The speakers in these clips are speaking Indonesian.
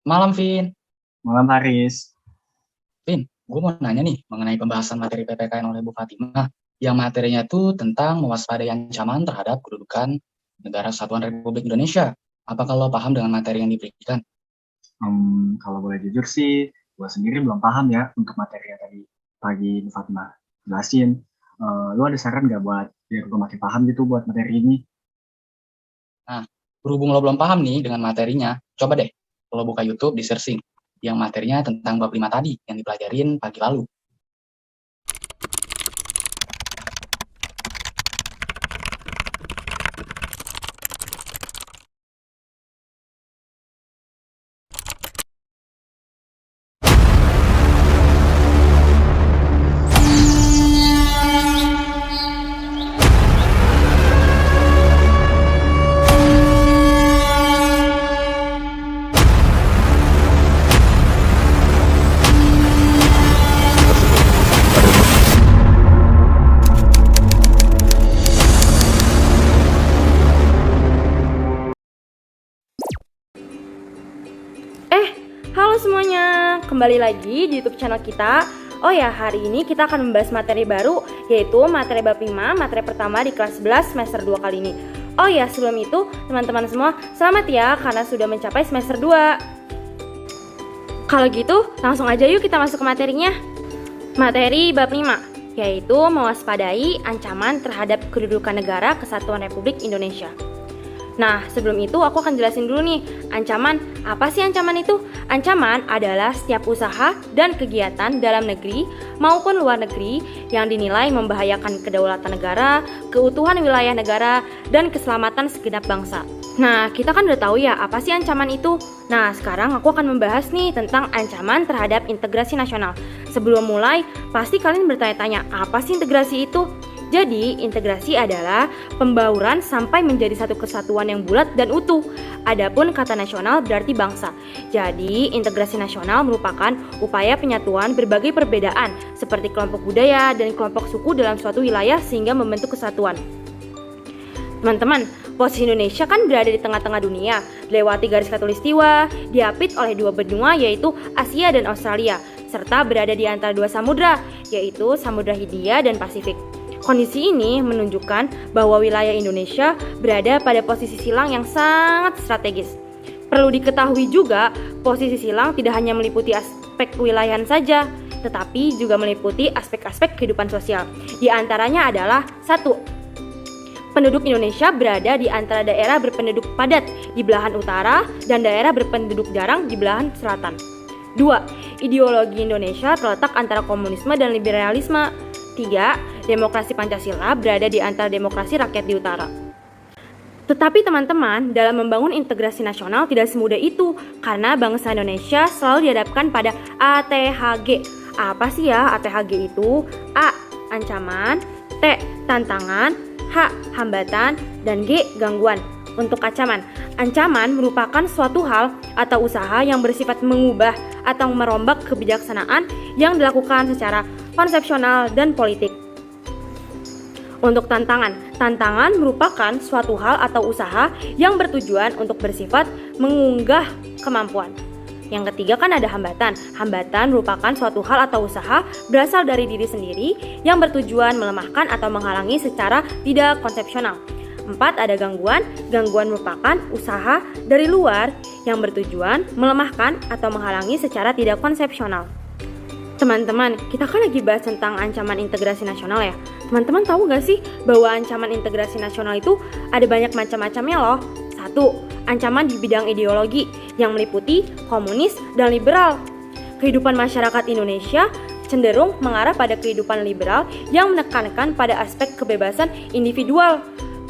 Malam, Vin. Malam Haris. Vin, gue mau nanya nih mengenai pembahasan materi PPKN oleh Bu Fatimah, yang materinya tuh tentang mewaspadai ancaman terhadap kedudukan Negara Kesatuan Republik Indonesia. Apakah lo paham dengan materi yang diberikan? Kalau boleh jujur sih, gue sendiri belum paham ya untuk materi yang tadi pagi Bu Fatimah jelasin. Lu ada saran nggak buat biar gue makin paham gitu buat materi ini? Nah, berhubung lo belum paham nih dengan materinya, coba deh lo buka YouTube di searching yang materinya tentang bab 5 tadi yang dipelajarin pagi lalu. Halo semuanya, kembali lagi di YouTube channel kita. Oh ya, hari ini kita akan membahas materi baru, yaitu materi bab 5, materi pertama di kelas 11 semester 2 kali ini. Oh ya, sebelum itu, teman-teman semua, selamat ya karena sudah mencapai semester 2. Kalau gitu, langsung aja yuk kita masuk ke materinya. Materi bab 5, yaitu mewaspadai ancaman terhadap kedudukan negara Kesatuan Republik Indonesia. Nah, sebelum itu aku akan jelasin dulu nih, ancaman. Apa sih ancaman itu? Ancaman adalah setiap usaha dan kegiatan dalam negeri maupun luar negeri yang dinilai membahayakan kedaulatan negara, keutuhan wilayah negara, dan keselamatan segenap bangsa. Nah, kita kan udah tahu ya apa sih ancaman itu. Nah, sekarang aku akan membahas nih tentang ancaman terhadap integrasi nasional. Sebelum mulai, pasti kalian bertanya-tanya, apa sih integrasi itu? Jadi, integrasi adalah pembauran sampai menjadi satu kesatuan yang bulat dan utuh. Adapun kata nasional berarti bangsa. Jadi, integrasi nasional merupakan upaya penyatuan berbagai perbedaan seperti kelompok budaya dan kelompok suku dalam suatu wilayah sehingga membentuk kesatuan. Teman-teman, posisi Indonesia kan berada di tengah-tengah dunia, dilewati garis khatulistiwa, diapit oleh dua benua yaitu Asia dan Australia, serta berada di antara dua samudra, yaitu Samudra Hindia dan Pasifik. Kondisi ini menunjukkan bahwa wilayah Indonesia berada pada posisi silang yang sangat strategis. Perlu diketahui juga, posisi silang tidak hanya meliputi aspek kewilayahan saja, tetapi juga meliputi aspek-aspek kehidupan sosial. Di antaranya adalah 1. Penduduk Indonesia berada di antara daerah berpenduduk padat di belahan utara dan daerah berpenduduk jarang di belahan selatan. 2. Ideologi Indonesia terletak antara komunisme dan liberalisme. 3. Demokrasi Pancasila berada di antara demokrasi rakyat di utara. Tetapi teman-teman, dalam membangun integrasi nasional tidak semudah itu, karena bangsa Indonesia selalu dihadapkan pada ATHG. Apa sih ya ATHG itu? A. Ancaman, T. Tantangan, H. Hambatan, dan G. Gangguan. Untuk ancaman merupakan suatu hal atau usaha yang bersifat mengubah atau merombak kebijaksanaan yang dilakukan secara konsepsional dan politik. Untuk tantangan merupakan suatu hal atau usaha yang bertujuan untuk bersifat mengunggah kemampuan. Yang ketiga kan ada hambatan. Hambatan merupakan suatu hal atau usaha berasal dari diri sendiri yang bertujuan melemahkan atau menghalangi secara tidak konsepsional. 4. Ada gangguan. Gangguan merupakan usaha dari luar yang bertujuan melemahkan atau menghalangi secara tidak konsepsional. Teman-teman, kita kan lagi bahas tentang ancaman integrasi nasional ya. Teman-teman tahu gak sih bahwa ancaman integrasi nasional itu ada banyak macam-macamnya loh. 1. Ancaman di bidang ideologi yang meliputi komunis dan liberal. Kehidupan masyarakat Indonesia cenderung mengarah pada kehidupan liberal yang menekankan pada aspek kebebasan individual.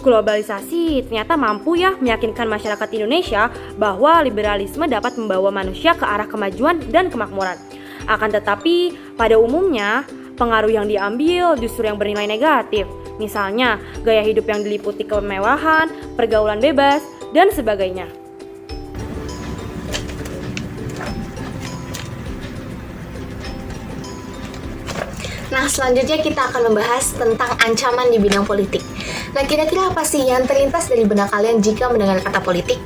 Globalisasi ternyata mampu ya meyakinkan masyarakat Indonesia bahwa liberalisme dapat membawa manusia ke arah kemajuan dan kemakmuran. Akan tetapi, pada umumnya, pengaruh yang diambil justru yang bernilai negatif. Misalnya, gaya hidup yang diliputi kemewahan, pergaulan bebas, dan sebagainya. Nah, selanjutnya kita akan membahas tentang ancaman di bidang politik. Nah, kira-kira apa sih yang terlintas dari benak kalian jika mendengar kata politik?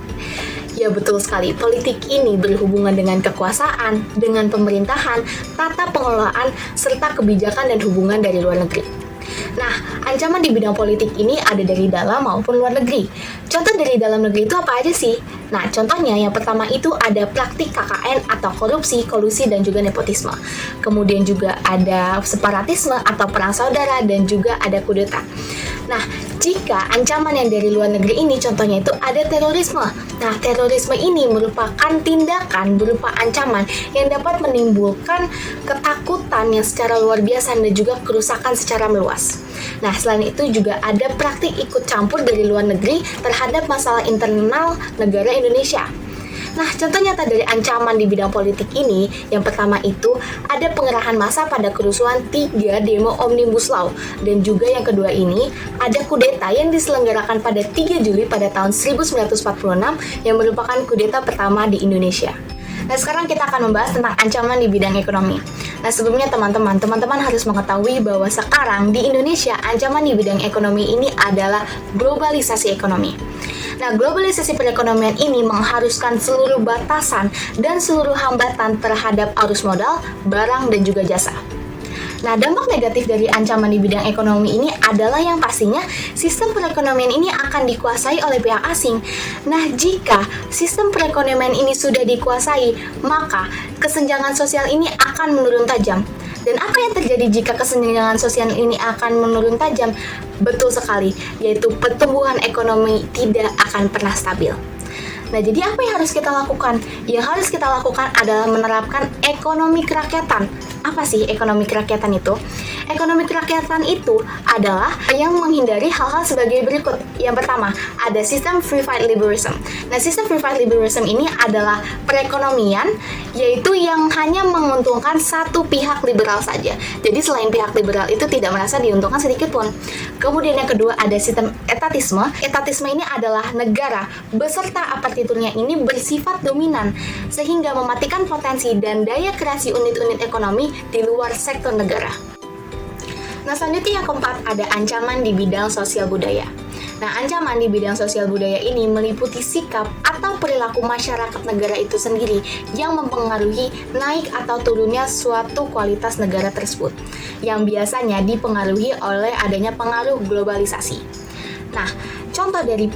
Ya betul sekali, politik ini berhubungan dengan kekuasaan, dengan pemerintahan, tata pengelolaan, serta kebijakan dan hubungan dari luar negeri. Nah, ancaman di bidang politik ini ada dari dalam maupun luar negeri. Contoh dari dalam negeri itu apa aja sih? Nah, contohnya yang pertama itu ada praktik KKN atau korupsi, kolusi, dan juga nepotisme. Kemudian juga ada separatisme atau perang saudara, dan juga ada kudeta. Nah, jika ancaman yang dari luar negeri ini contohnya itu ada terorisme. Nah, terorisme ini merupakan tindakan berupa ancaman yang dapat menimbulkan ketakutan yang secara luar biasa dan juga kerusakan secara meluas. Nah, selain itu juga ada praktik ikut campur dari luar negeri terhadap masalah internal negara Indonesia. Nah, contoh nyata dari ancaman di bidang politik ini, yang pertama itu ada pengerahan massa pada kerusuhan 3 demo Omnibus Law, dan juga yang kedua ini ada kudeta yang diselenggarakan pada 3 Juli pada tahun 1946 yang merupakan kudeta pertama di Indonesia. Nah, sekarang kita akan membahas tentang ancaman di bidang ekonomi. Nah, sebelumnya teman-teman harus mengetahui bahwa sekarang di Indonesia ancaman di bidang ekonomi ini adalah globalisasi ekonomi. Nah, globalisasi perekonomian ini mengharuskan seluruh batasan dan seluruh hambatan terhadap arus modal, barang, dan juga jasa. Nah, dampak negatif dari ancaman di bidang ekonomi ini adalah yang pastinya sistem perekonomian ini akan dikuasai oleh pihak asing. Nah, jika sistem perekonomian ini sudah dikuasai, maka kesenjangan sosial ini akan menurun tajam. Dan apa yang terjadi jika kesenjangan sosial ini akan menurun tajam? Betul sekali, yaitu pertumbuhan ekonomi tidak akan pernah stabil. Nah, jadi apa yang harus kita lakukan? Yang harus kita lakukan adalah menerapkan ekonomi kerakyatan. Apa sih ekonomi kerakyatan itu? Ekonomi kerakyatan itu adalah yang menghindari hal-hal sebagai berikut. Yang pertama, ada sistem free fight liberalism. Nah, sistem free fight liberalism ini adalah perekonomian yaitu yang hanya menguntungkan satu pihak liberal saja. Jadi selain pihak liberal itu tidak merasa diuntungkan sedikit pun. Kemudian yang kedua ada sistem etatisme. Etatisme ini adalah negara beserta aparaturnya ini bersifat dominan sehingga mematikan potensi dan daya kreasi unit-unit ekonomi di luar sektor negara. Nah, selanjutnya yang keempat ada ancaman di bidang sosial budaya. Nah, ancaman di bidang sosial budaya ini meliputi sikap atau perilaku masyarakat negara itu sendiri yang mempengaruhi naik atau turunnya suatu kualitas negara tersebut, yang biasanya dipengaruhi oleh adanya pengaruh globalisasi. Nah, contoh dari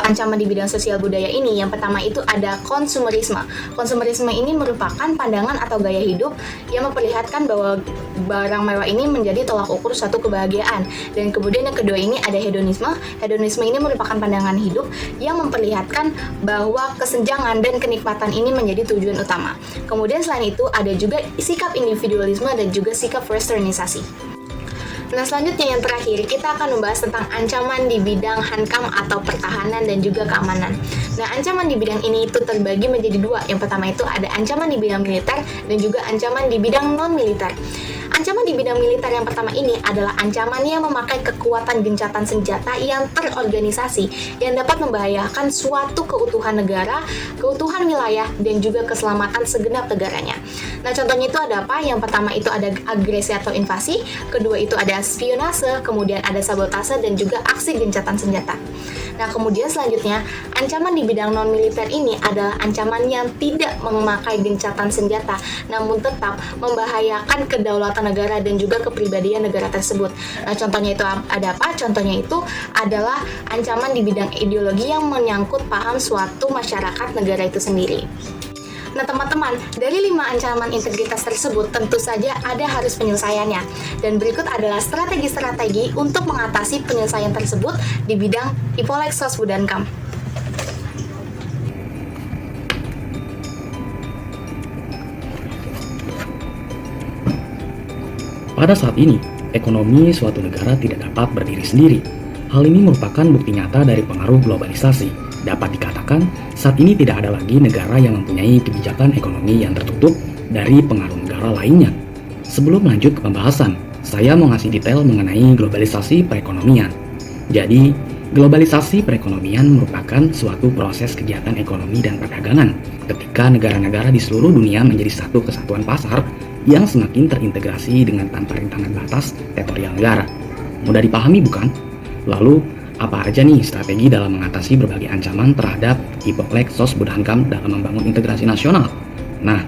ancaman di bidang sosial budaya ini, yang pertama itu ada konsumerisme. Konsumerisme ini merupakan pandangan atau gaya hidup yang memperlihatkan bahwa barang mewah ini menjadi tolak ukur suatu kebahagiaan. Dan kemudian yang kedua ini ada hedonisme. Hedonisme ini merupakan pandangan hidup yang memperlihatkan bahwa kesenjangan dan kenikmatan ini menjadi tujuan utama. Kemudian selain itu ada juga sikap individualisme dan juga sikap westernisasi. Nah, selanjutnya yang terakhir, kita akan membahas tentang ancaman di bidang hankam atau pertahanan dan juga keamanan. Nah, ancaman di bidang ini itu terbagi menjadi dua. Yang pertama itu ada ancaman di bidang militer dan juga ancaman di bidang non-militer. Ancaman di bidang militer yang pertama ini adalah ancaman yang memakai kekuatan gencatan senjata yang terorganisasi yang dapat membahayakan suatu keutuhan negara, keutuhan wilayah, dan juga keselamatan segenap negaranya. Nah, contohnya itu ada apa? Yang pertama itu ada agresi atau invasi, kedua itu ada spionase, kemudian ada sabotase, dan juga aksi gencatan senjata. Nah, kemudian selanjutnya, ancaman di bidang non-militer ini adalah ancaman yang tidak memakai gencatan senjata, namun tetap membahayakan kedaulatan negara dan juga kepribadian negara tersebut. Nah, contohnya itu ada apa? Contohnya itu adalah ancaman di bidang ideologi yang menyangkut paham suatu masyarakat negara itu sendiri. Nah, teman-teman, dari 5 ancaman integritas tersebut tentu saja ada harus penyelesaiannya. Dan berikut adalah strategi-strategi untuk mengatasi penyelesaian tersebut di bidang Ipolek Sosbudankam. Pada saat ini, ekonomi suatu negara tidak dapat berdiri sendiri. Hal ini merupakan bukti nyata dari pengaruh globalisasi. Dapat dikatakan, saat ini tidak ada lagi negara yang mempunyai kebijakan ekonomi yang tertutup dari pengaruh negara lainnya. Sebelum lanjut ke pembahasan, saya mau ngasih detail mengenai globalisasi perekonomian. Jadi, globalisasi perekonomian merupakan suatu proses kegiatan ekonomi dan perdagangan ketika negara-negara di seluruh dunia menjadi satu kesatuan pasar yang semakin terintegrasi dengan tanpa rintangan batas teritorial negara. Mudah dipahami bukan? Lalu, Apa aja nih strategi dalam mengatasi berbagai ancaman terhadap Hipoklek Sos Budhankam dalam membangun integrasi nasional? Nah,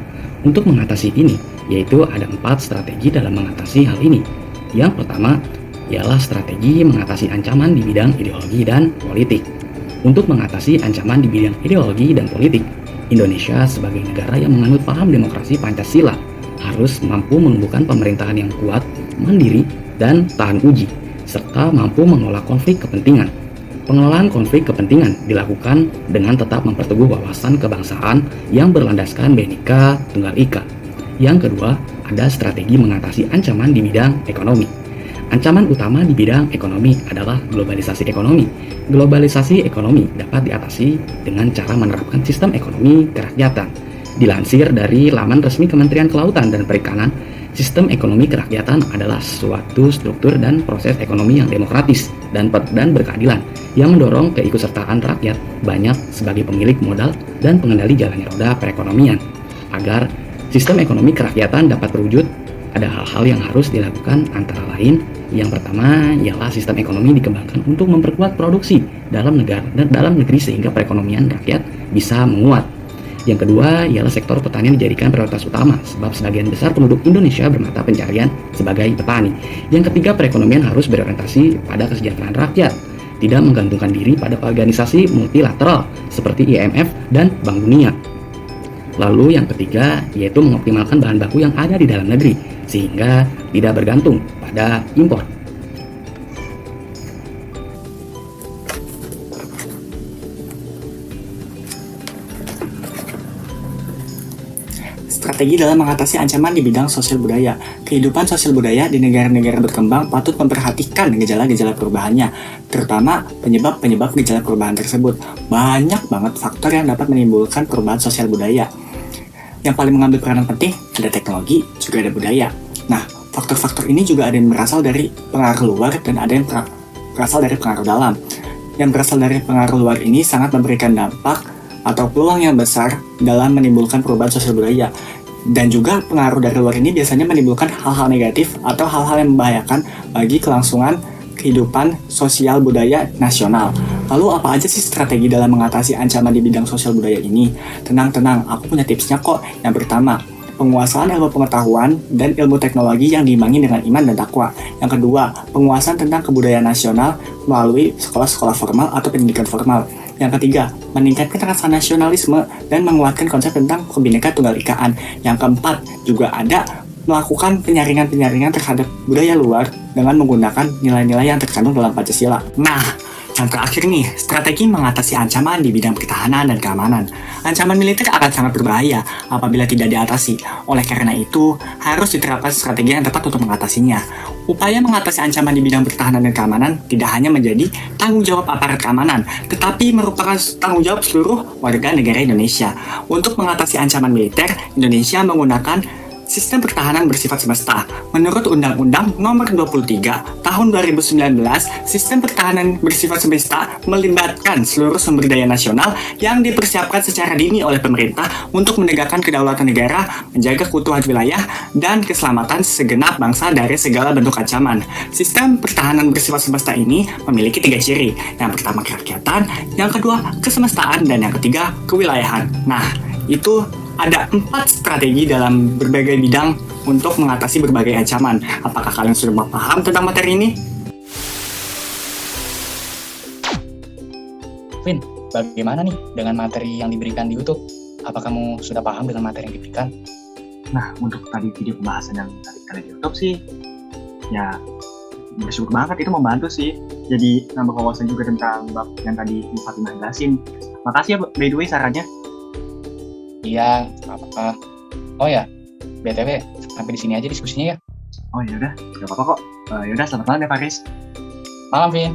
untuk mengatasi ini, yaitu ada 4 strategi dalam mengatasi hal ini. Yang pertama, ialah strategi mengatasi ancaman di bidang ideologi dan politik. Untuk mengatasi ancaman di bidang ideologi dan politik, Indonesia sebagai negara yang menganut paham demokrasi Pancasila harus mampu menumbuhkan pemerintahan yang kuat, mandiri, dan tahan uji, serta mampu mengelola konflik kepentingan. Pengelolaan konflik kepentingan dilakukan dengan tetap memperteguh wawasan kebangsaan yang berlandaskan Bhinneka Tunggal Ika. Yang kedua, ada strategi mengatasi ancaman di bidang ekonomi. Ancaman utama di bidang ekonomi adalah globalisasi ekonomi. Globalisasi ekonomi dapat diatasi dengan cara menerapkan sistem ekonomi kerakyatan. Dilansir dari laman resmi Kementerian Kelautan dan Perikanan, sistem ekonomi kerakyatan adalah suatu struktur dan proses ekonomi yang demokratis dan berkeadilan yang mendorong keikutsertaan rakyat banyak sebagai pemilik modal dan pengendali jalannya roda perekonomian. Agar sistem ekonomi kerakyatan dapat terwujud, ada hal-hal yang harus dilakukan, antara lain yang pertama ialah sistem ekonomi dikembangkan untuk memperkuat produksi dalam negeri sehingga perekonomian rakyat bisa menguat. Yang kedua ialah sektor pertanian dijadikan prioritas utama sebab sebagian besar penduduk Indonesia bermata pencarian sebagai petani. Yang ketiga, perekonomian harus berorientasi pada kesejahteraan rakyat, tidak menggantungkan diri pada organisasi multilateral seperti IMF dan Bank Dunia. Lalu yang ketiga yaitu mengoptimalkan bahan baku yang ada di dalam negeri sehingga tidak bergantung pada impor. Strategi dalam mengatasi ancaman di bidang sosial budaya. Kehidupan sosial budaya di negara-negara berkembang patut memperhatikan gejala-gejala perubahannya, terutama penyebab-penyebab gejala perubahan tersebut. Banyak banget faktor yang dapat menimbulkan perubahan sosial budaya. Yang paling mengambil peranan penting ada teknologi, juga ada budaya. Nah, faktor-faktor ini juga ada yang berasal dari pengaruh luar dan ada yang berasal dari pengaruh dalam. Yang berasal dari pengaruh luar ini sangat memberikan dampak atau peluang yang besar dalam menimbulkan perubahan sosial budaya. Dan juga pengaruh dari luar ini biasanya menimbulkan hal-hal negatif atau hal-hal yang membahayakan bagi kelangsungan kehidupan sosial budaya nasional. Lalu apa aja sih strategi dalam mengatasi ancaman di bidang sosial budaya ini? Tenang, aku punya tipsnya kok. Yang pertama, penguasaan ilmu pengetahuan dan ilmu teknologi yang diimbangi dengan iman dan takwa. Yang kedua, penguasaan tentang kebudayaan nasional melalui sekolah-sekolah formal atau pendidikan formal. Yang ketiga, meningkatkan rasa nasionalisme dan menguatkan konsep tentang Bhinneka Tunggal Ikaan. Yang keempat, juga ada melakukan penyaringan-penyaringan terhadap budaya luar dengan menggunakan nilai-nilai yang terkandung dalam Pancasila. Nah, yang terakhir nih, strategi mengatasi ancaman di bidang pertahanan dan keamanan. Ancaman militer akan sangat berbahaya apabila tidak diatasi. Oleh karena itu, harus diterapkan strategi yang tepat untuk mengatasinya. Upaya mengatasi ancaman di bidang pertahanan dan keamanan tidak hanya menjadi tanggung jawab aparat keamanan, tetapi merupakan tanggung jawab seluruh warga negara Indonesia. Untuk mengatasi ancaman militer, Indonesia menggunakan sistem pertahanan bersifat semesta. Menurut Undang-Undang Nomor 23 Tahun 2019, sistem pertahanan bersifat semesta melibatkan seluruh sumber daya nasional yang dipersiapkan secara dini oleh pemerintah untuk menegakkan kedaulatan negara, menjaga keutuhan wilayah, dan keselamatan segenap bangsa dari segala bentuk ancaman. Sistem pertahanan bersifat semesta ini memiliki 3 ciri. Yang pertama kerakyatan, yang kedua kesemestaan, dan yang ketiga kewilayahan. Nah, itu ada 4 strategi dalam berbagai bidang untuk mengatasi berbagai ancaman. Apakah kalian sudah paham tentang materi ini? Vin, bagaimana nih dengan materi yang diberikan di YouTube? Apa kamu sudah paham dengan materi yang diberikan? Nah, untuk tadi video pembahasan yang tadi kalian di YouTube sih, ya bersyukur banget, itu membantu sih. Jadi nambah wawasan juga tentang bab yang tadi Fatimah jelasin. Makasih ya by the way sarannya. Iya, apa-apa. Oh ya, BTW, sampai di sini aja diskusinya ya. Oh ya udah, gak apa-apa kok. Ya udah, selamat malam ya Faris. Malam, Vin.